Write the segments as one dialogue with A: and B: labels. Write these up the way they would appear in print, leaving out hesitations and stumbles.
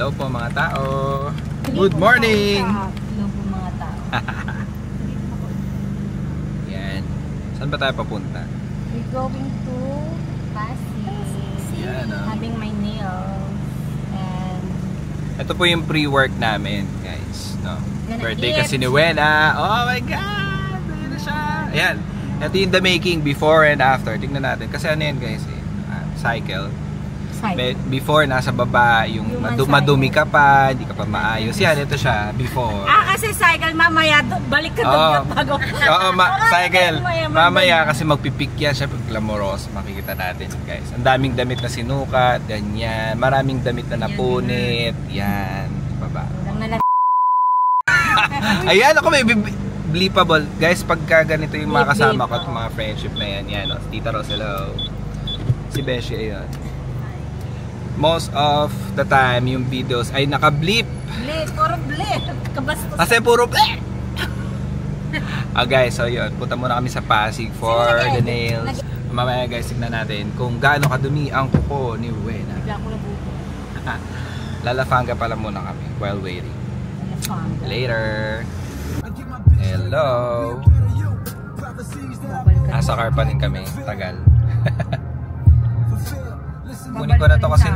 A: Hello po mga tao. Good morning.
B: Hello po mga tao.
A: Yan. Saan ba tayo papunta?
B: We're going to Pasig.
A: Yan,
B: Having my nails. And
A: ito po yung pre-work namin, guys. No? Birthday
B: eat.
A: kasi ni Wena. Oh my God! Ayan na siya. Ayan. Ito yung the making before and after. Tingnan natin. Kasi ano yan, guys? Cycle. Before, nasa baba, yung madumi ka pa, hindi ka pa maayos. Yan, ito siya, before.
B: Kasi cycle, mamaya, balik ka doon bago.
A: Oo, cycle. Mamaya, kasi magpipik yan siya pag glamorous. Makikita natin, guys. Ang daming damit na sinukat, ganyan. Maraming damit na napunit. Yan, baba. Ayan, ako may bleepable. Guys, pagka ganito yung mga kasama ko at mga friendship na yan. Yan, o. Tita Rose, hello. Si Beshi, ayun. Most of the time, yung videos ay naka-bleep.
B: Bleep, puro bleep. Kabastos.
A: Kasi puro bleep. Guys, so yun. Punta muna kami sa Pasig for the nails. Mamaya guys, tignan natin kung gaano kadumi ang kuko ni Wena. Lalafanga pala muna kami while waiting. Later. Hello. Nasa car pa rin kami. Tagal. Kunin ko na to kasi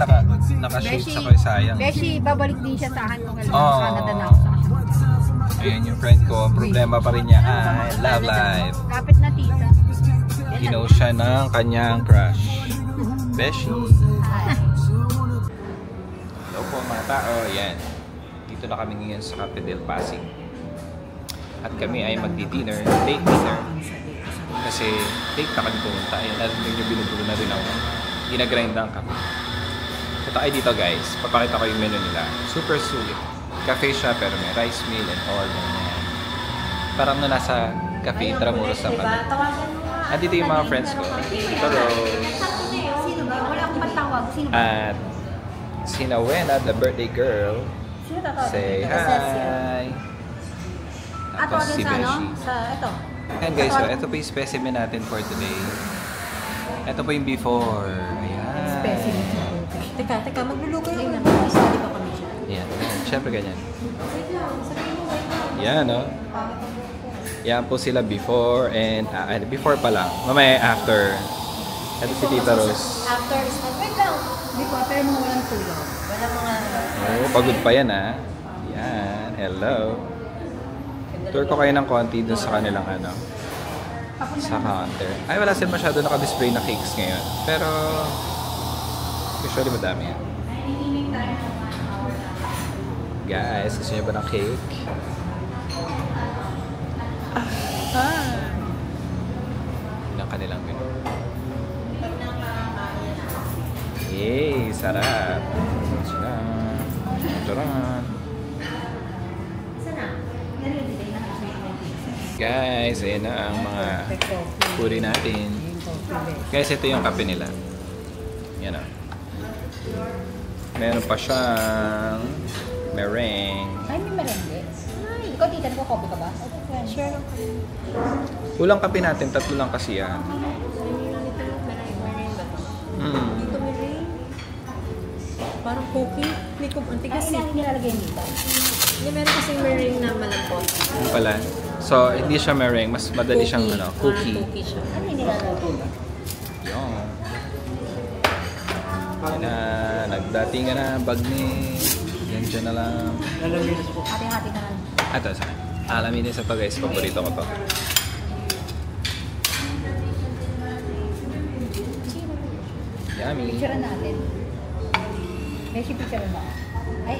A: naka-shades ako, sayang.
B: Beshi, babalik din siya sa akin kung alam sa Canada na ako sa akin.
A: Ayan yung friend ko, ang problema pa rin niya ay love life.
B: Kapit na tita.
A: Ginaw siya ng kanyang crush. Beshi. Hello po mga tao, yan. Dito na kami ngayon sa Cafe del Pasig. At kami ay magdi-dinner, date dinner. Kasi date na kami pumunta. Ayan, narinig nyo binubulo na rin ako. Ginagrindan kami. Punta kayo dito guys. Papakita ko yung menu nila. Super sulit. Cafe siya pero may rice meal and all. Ganyan. Parang na nasa Cafe Intramuros na pala. Dito yung mga friends ko. Ito Rose.
B: Sino ba? Wala akong patawag. Sino ba?
A: At Sina Wena, the birthday girl. Say hi. Tapos si Beshi.
B: Sa ito.
A: Ayan guys, so ito po yung specimen natin for today. Ito po yung before. Ayan.
B: Teka, magluluto yun. Isa, di ba kami siya?
A: Ayan. Siyempre ganyan. Yan, no? Yan po sila before and before pa lang. Mamaya after. Ito si Tita Rose.
B: After is wait lang. Before, pero mga walang tulog. Wala mga...
A: Oh, pagod pa yan, ha? Yan. Hello. Tour ko kayo ng konti dun sa kanilang ano. Sa counter. Ay, wala sila masyado naka-display na cakes ngayon. Pero, usually madami yan. Guys, gusto niyo ba ng cake? Yan ang kanilang menu. Yay! Sarap! Sarap! Guys, ayan na ang mga puri natin. Guys, ito yung kape nila. Yan o. Meron pa siyang meringue.
B: Ay, may merengue. Ay, ikaw tita, nagko-coffee ka ba? Share lang kami.
A: Kulang kape natin, 3 lang kasi yan.
B: Dito meringue. Parang cookie. Hindi ko, antigas eh. Hindi nilalagay dito. Hindi, meron kasing meringue na malambot.
A: Ano pala? So, hindi siya meringue. Mas madali siyang cookie.
B: Cookie siya. Ano hindi nilalagay?
A: Yun. Yan na. Nagdating ka na. Bag ni. Yan dyan na lang.
B: Hati-hati ka na.
A: Ito, saan? Alaminin sa to guys. Paborito ko to. Yummy.
B: Picture natin. May picture na. Ay,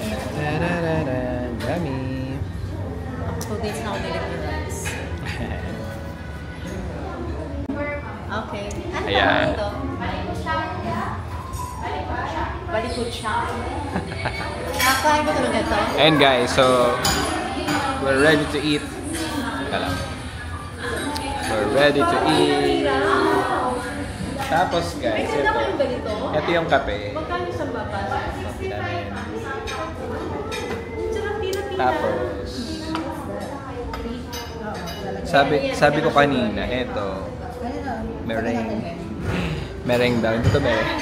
A: Yummy.
B: 2 days na ako nilagay. Okay. Ano
A: Ayan.
B: ito? Balikod siya. Nakain ko talaga ito.
A: And guys, so we're ready to eat. We're ready to eat. Tapos guys, ito yung kape.
B: Magkano sa baba?
A: Tapos sabi ko kanina, ito meringue daw. Ito to meringue.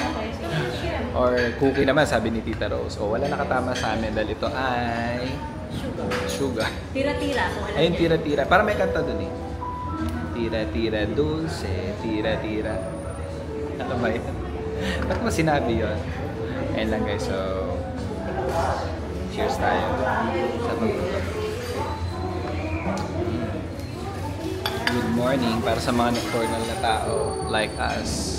A: Or cookie naman, sabi ni Tita Rose. O, wala nakatama sa amin dahil ito ay sugar.
B: Tira-tira.
A: Ayun, tira-tira. Para may kanta dun eh. Tira-tira dulce, tira-tira. Ano ba yun? Ba't mo sinabi yun? Ayun lang guys, so cheers tayo sa pagluto. Good morning para sa mga nocturnal na tao like us.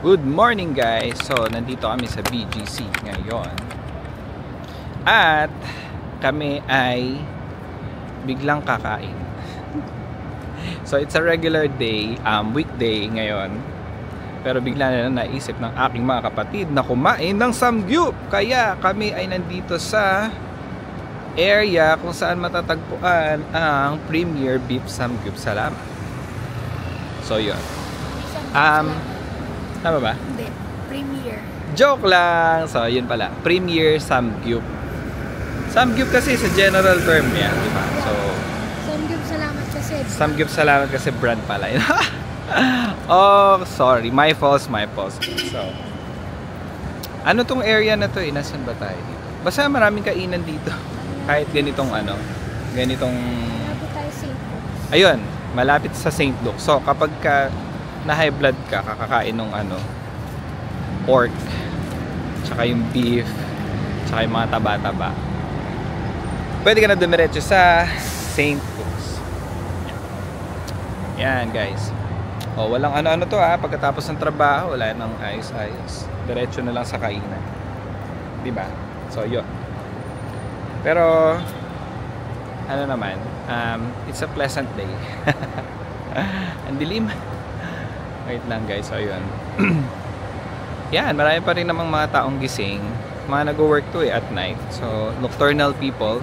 A: Good morning guys! So, nandito kami sa BGC ngayon. At kami ay biglang kakain. So, it's a regular day, weekday ngayon. Pero bigla na naisip ng aking mga kapatid na kumain ng samgyup. Kaya kami ay nandito sa area kung saan matatagpuan ang Premier Beef Samgyup. Salamat! So, yun. Tama ba?
C: Hindi. Premier.
A: Joke lang! So, yun pala. Premier Samgyup. Samgyup kasi sa general term yan, di ba? So,
C: Samgyup salamat kasi.
A: Samgyup salamat kasi brand pala yun. Oh, sorry. My fault, my fault. So, ano tong area na to eh? Nasaan ba tayo dito? Basta maraming kainan dito. Kahit ganitong ganitong...
C: Malapit tayo St. Luke's.
A: Ayun, malapit sa St. Luke's. So, kapag na high blood ka, kakakain ng pork, tsaka yung beef, tsaka yung mga taba-taba, pwede ka na dumiretso sa St. Luke's. Yan guys. O, walang ano-ano to ha, pagkatapos ng trabaho, wala nang ayos-ayos, diretso na lang sa kainan, diba? So yun. Pero ano naman, it's a pleasant day. Ang dilim. Wait lang guys, so yun. Yan, marami pa rin namang mga taong gising. Mga nag-work to at night. So, nocturnal people,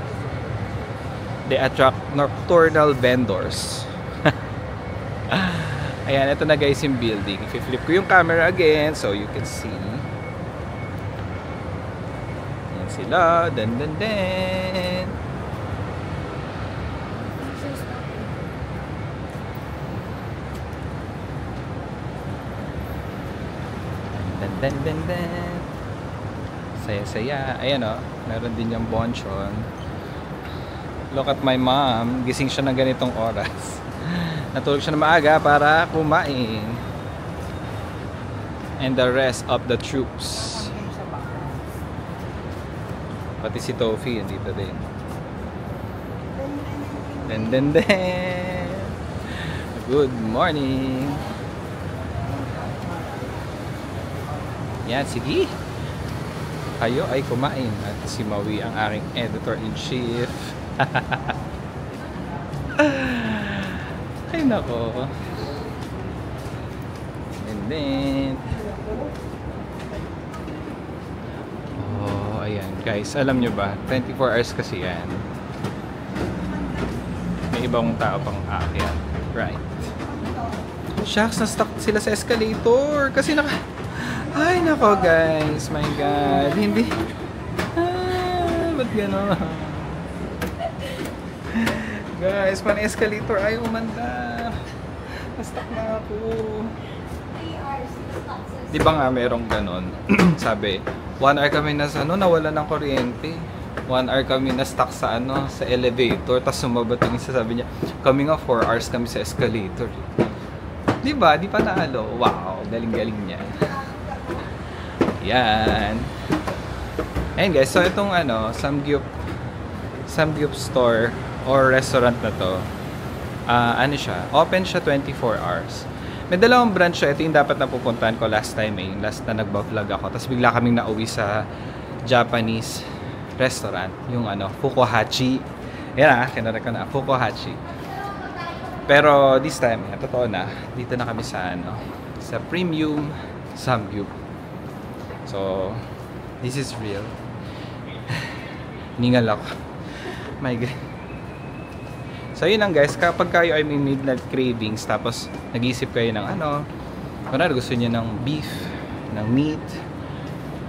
A: they attract nocturnal vendors. Ayan, ito na guys yung building. I-flip ko yung camera again so you can see. Yan sila. Dan. Dan. Saya. Ayan o. Meron din yung bonchon. Look at my mom. Gising siya ng ganitong oras. Natulog siya na maaga para kumain. And the rest of the troops. Pati si Tofi dito din. Dan. Good morning. Yan, sige. Kayo ay kumain. At si Maui ang aking editor-in-chief. Ay nako. And then ayan guys, alam nyo ba 24 hours kasi yan, may ibang tao pang aakyat, right? Shucks, na-stuck sila sa escalator kasi ay nako guys, my god, hindi ba't gano'n? Guys, pan-escalator ay umanda. Na-stuck na ako. Di ba nga merong ganon? Sabi, 1 hour kami nawala ng kuryente. 1 hour kami na-stuck sa sa elevator. Tapos sumabat yung isa, sabi niya, kami nga 4 hours kami sa escalator. Di ba? Di pa naalo. Wow, galing-galing niya. Yan. Ayun guys, so itong Samgyup store or restaurant na to, siya, open siya 24 hours. May dalawang branch siya. Ito yung dapat napupuntahan ko last time yung last na nagba-vlog ako. Tapos bigla kaming nauwi sa Japanese restaurant, yung Fukuhachi. Yan kinara ko na, Fukuhachi. Pero this time, totoo na, dito na kami sa sa Premium Samgyup. So, this is real. Ningal ako. My God. So, yun lang guys. Kapag kayo ay may midnight cravings, tapos nag-iisip kayo ng kunwari gusto niyo ng beef, ng meat,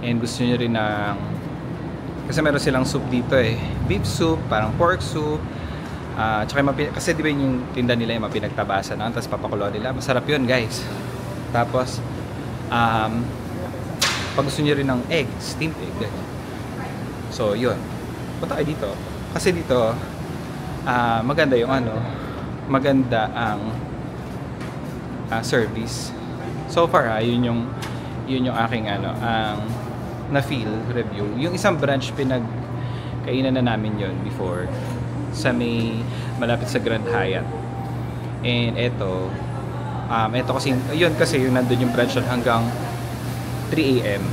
A: and gusto niyo rin ng, kasi meron silang soup dito beef soup, parang pork soup, tsaka kasi di ba yung tinda nila yung mapinagtabasan tapos papakulo nila, masarap yun guys. Tapos pag gusto niyo rin ng egg, steamed egg, so yun, punta kayo dito kasi dito maganda yung maganda ang service so far. Yun yung aking ang na-feel review. Yung isang branch pinagkainan na namin yon before sa may malapit sa Grand Hyatt. And eto kasi yun kasi yung nandun yung branch hanggang 3 AM.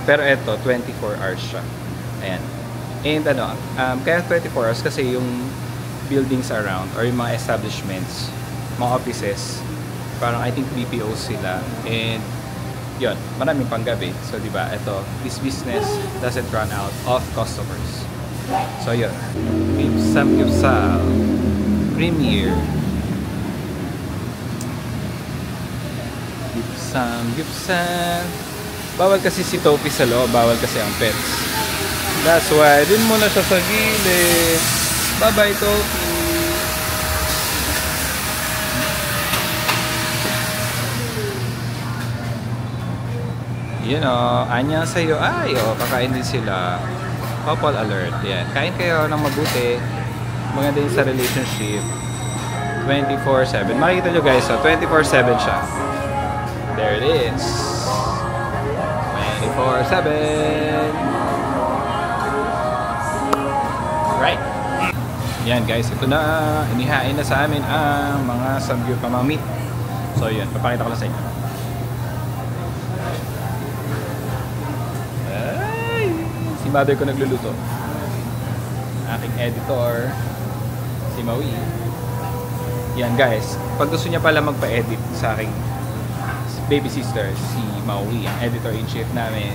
A: Pero eto 24 hours siya. Ayan. And kaya 24 hours kasi yung buildings around or yung mga establishments, mga offices, parang I think BPOs sila. And yun, maraming panggabi. So, di ba, ito, this business doesn't run out of customers. So, yun. Beef Samgyeopsal Premier. Beef Samgyeopsal. Bawal kasi si Topi sa loob, bawal kasi ang pets. That's why, dun muna siya sa gilid. Bye-bye, Topi. Anya sa'yo. Kakain din sila. Couple alert. Yan. Kain kayo ng mabuti. Maganda din sa relationship. 24/7. Makikita nyo guys, 24/7 siya. There it is. 24/7. Right. Yan guys, ito na. Inihain na sa amin ang mga samgyup na mga meat. So yun, papakita ko lang sa inyo. Mother ko nagluluto. Aking editor, si Maui. Yan guys, pag gusto niya pala magpa-edit sa aking baby sister, si Maui, ang editor-in-chief namin.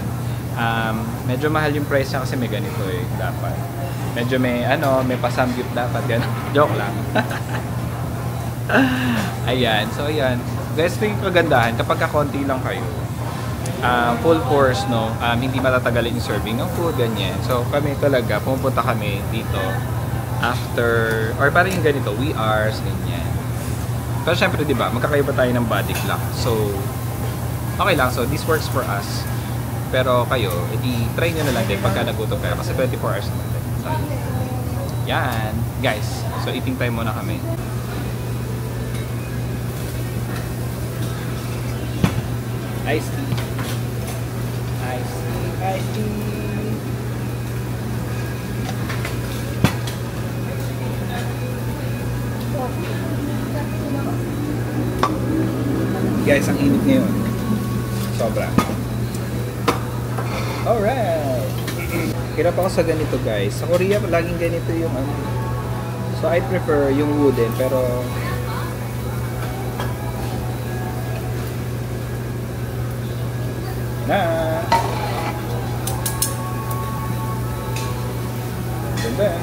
A: Medyo mahal yung price niya kasi may ganito dapat. Medyo may pasamgyup dapat, gano'n. Joke lang. Ayan, so ayan. Guys, yung kagandahan, kapag kakonti lang kayo, full course, hindi matatagalin yung serving ng food, ganyan. So, kami talaga, pumupunta kami dito after, or parang yung ganito, we hours, ganyan. Pero syempre, di ba, magkakaiba tayo ng body clock. So, okay lang. So, this works for us. Pero kayo, try nyo na lang din pagka nagutom kayo. Kasi 24 hours naman din. So, yan. Guys, so eating time muna kami. Iced tea. Iced tea. Guys, ang init ngayon. Sobra. Alright. Hirap ako sa ganito guys. Sa Korea, laging ganito yung So, I prefer yung wooden, pero ganda.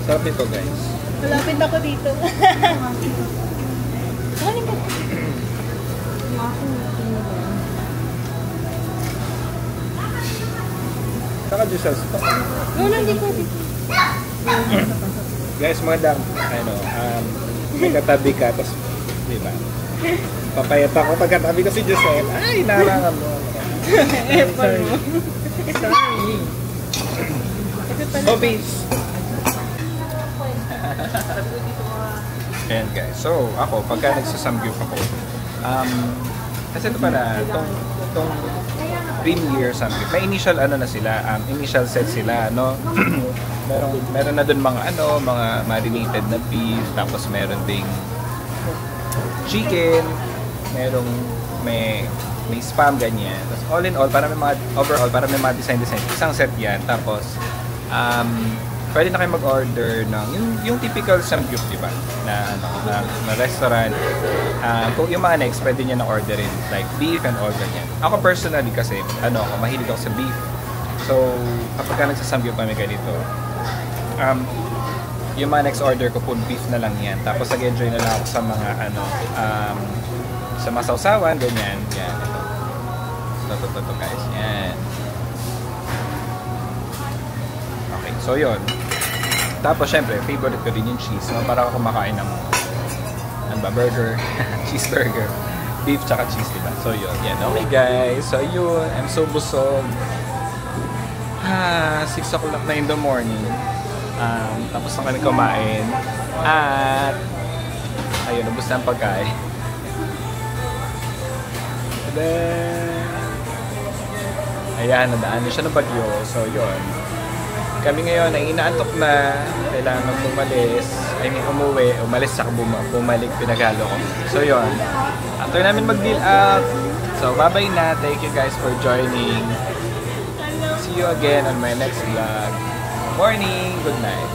A: Sarap nito guys.
B: Malapit ako dito.
A: Saka juices.
B: Wala, hindi ko dito.
A: Guys, magandang may katabi ka, tapos di ba? Papayat ako pagkatabi ko si Giselle. Ay, narangan mo.
B: Sorry.
A: Sorry.
B: Ito pala.
A: Oh, beef! Ayan guys. So, ako, pagka nagsasamgyup ako, kasi ito pala, itong Premier Samgyup, may initial ano na sila, initial set sila, no? meron na dun mga mga marinated na beef, tapos meron ding chicken, may spam, ganyan. Tapos all in all, para may mga, overall, para may mga design, isang set yan. Tapos, pwede na kayo mag-order ng yung typical samgyup, di ba? Na restaurant. Kung yung mga next, pwede niya na-orderin like beef and all ganyan. Ako personally kasi, mahilig ako sa beef. So, kapag ka nagsasamgyup kami ganito, yung mga next order ko po, beef na lang yan. Tapos nag-enjoy na lang ako sa mga sa masawsawan, ganyan. Yan, ito guys. Yan. Okay, so yun. Tapos syempre, favorite ko din yung cheese. No? Para ako kumakain ng burger, cheeseburger, beef tsaka cheese, diba? So yun, yan. Okay guys, so yun. I'm so busog. 6 o'clock na in the morning. Tapos na kami kumain. At ayun, ubos na ang pagkain. Then, ayan, nadaan siya ng bagyo. So yun. Kami ngayon ay inaantok na, kailangan mag umalis, umalis sa bumalik, pinagalo ko. So yun, after namin mag-deal out, so bye-bye na, thank you guys for joining. See you again on my next vlog. Morning, good night.